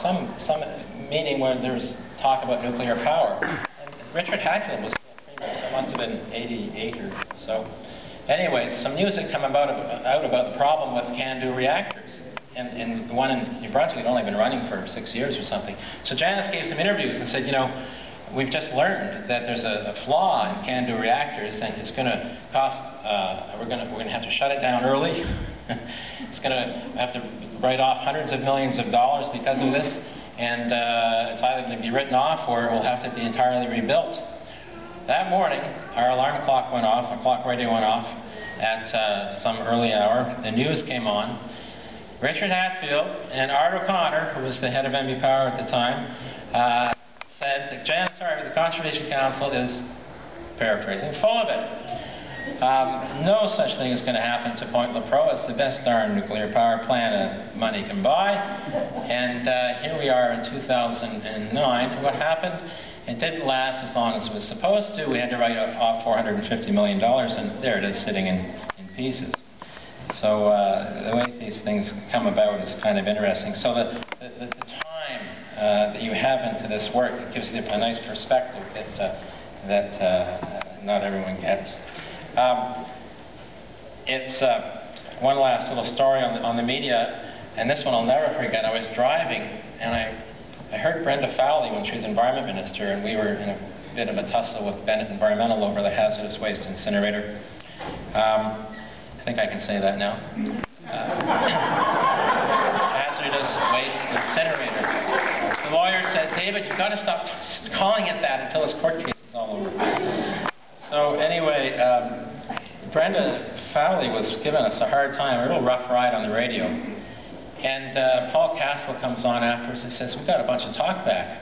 some meeting where there's talk about nuclear power. And Richard Hatfield was still premier, so it must have been 88 or so. Anyway, some news had come out about the problem with CANDU reactors. And the one in New Brunswick had only been running for 6 years or something. So Janice gave some interviews and said, you know, we've just learned that there's a flaw in CANDU reactors, and it's going to cost, we're going to have to shut it down early. It's going to have to write off hundreds of millions of dollars because of this, and it's either going to be written off or it will have to be entirely rebuilt. That morning, our alarm clock went off, our clock radio went off at some early hour. The news came on. Richard Hatfield and Art O'Connor, who was the head of MB Power at the time, said that the Conservation Council is, paraphrasing, full of it. No such thing is going to happen to Point Lepreau. It's the best darn nuclear power plant money can buy. And here we are in 2009. And what happened? It didn't last as long as it was supposed to. We had to write off $450 million, and there it is sitting in pieces. So the way these things come about is kind of interesting. So the time that you have into this work, it gives you a nice perspective that not everyone gets. It's one last little story on the media, and this one I'll never forget. I was driving, and I heard Brenda Fowley when she was Environment Minister, and we were in a bit of a tussle with Bennett Environmental over the hazardous waste incinerator. I think I can say that now. Hazardous waste incinerator. The lawyer said, David, you've got to stop calling it that until this court case is all over. So anyway, Brenda Fowley was giving us a hard time, a real rough ride on the radio. And Paul Castle comes on afterwards and says, we've got a bunch of talkback.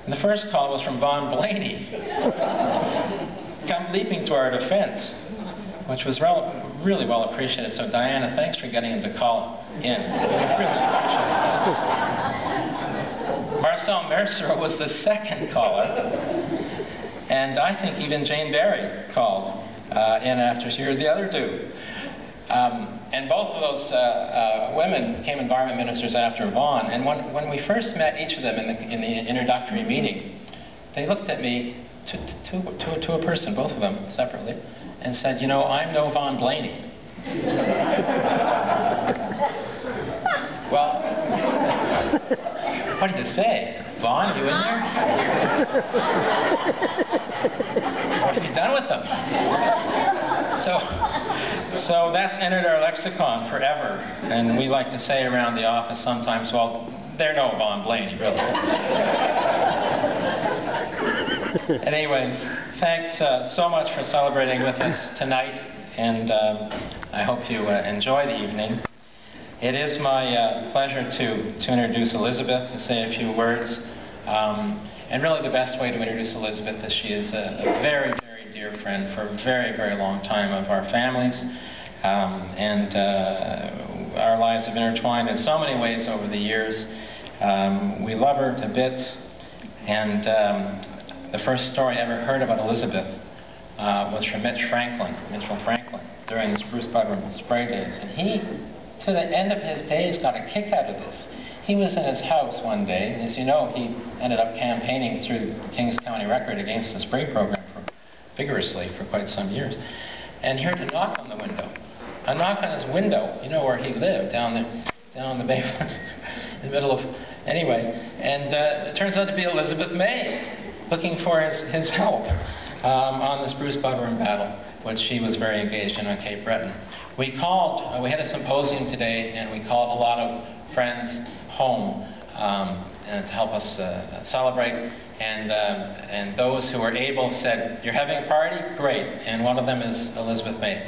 And the first call was from Vaughn Blaney. Come leaping to our defense, which was really well appreciated. So Diana, thanks for getting him to call in. Really appreciate it. Marcel Mercer was the second caller. And I think even Jane Barry called in after she heard the other two. And both of those women became environment ministers after Vaughan. And when we first met each of them in the introductory meeting, they looked at me to a person, both of them separately, and said, you know, I'm no Vaughn Blaney. Well, what do you say? Vaughn, you in there? What have you done with them? So that's entered our lexicon forever. And we like to say around the office sometimes, well, they're no Vaughn Blaney, really. Anyways, thanks so much for celebrating with us tonight, and I hope you enjoy the evening. It is my pleasure to introduce Elizabeth, to say a few words. And really the best way to introduce Elizabeth is she is a very, very dear friend for a very, very long time of our families. And our lives have intertwined in so many ways over the years. We love her to bits. And the first story I ever heard about Elizabeth was from Mitchell Franklin, during the Spruce Bud Spray days. And he, to the end of his days, got a kick out of this. He was in his house one day, and as you know, he ended up campaigning through the Kings County Record against the spray program vigorously for quite some years. And he heard a knock on the window. A knock on his window, you know where he lived, down the bay, in the middle of, anyway. And it turns out to be Elizabeth May, looking for his help on the Spruce Budworm battle, which she was very engaged in on Cape Breton. We called, we had a symposium today, and we called a lot of friends home to help us celebrate. And those who were able said, you're having a party? Great. And one of them is Elizabeth May.